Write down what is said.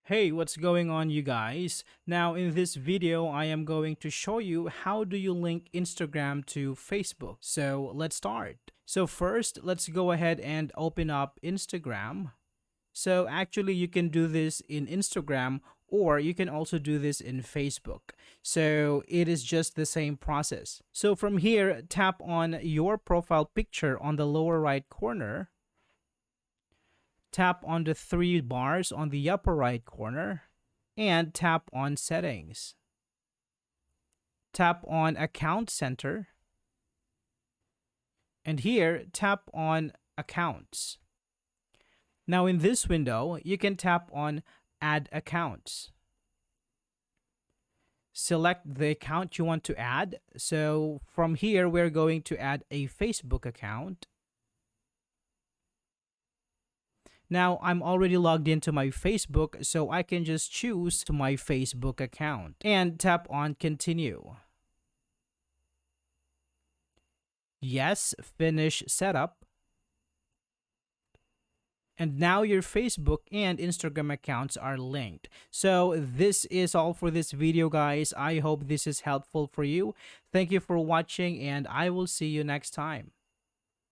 Hey, what's going on, you guys? Now, in this video, I am going to show you how do you link Instagram to Facebook. So let's start. So first, let's go ahead and open up Instagram. So actually, you can do this in Instagram or you can also do this in Facebook. So it is just the same process. So from here, tap on your profile picture on the lower right corner. Tap on the three bars on the upper right corner and tap on Settings. Tap on Account Center, and here tap on Accounts. Now in this window, you can tap on Add Accounts. Select the account you want to add. So from here, we're going to add a Facebook account. Now, I'm already logged into my Facebook, so I can just choose to my Facebook account and tap on Continue. Yes, finish setup. And now your Facebook and Instagram accounts are linked. So this is all for this video, guys. I hope this is helpful for you. Thank you for watching, and I will see you next time.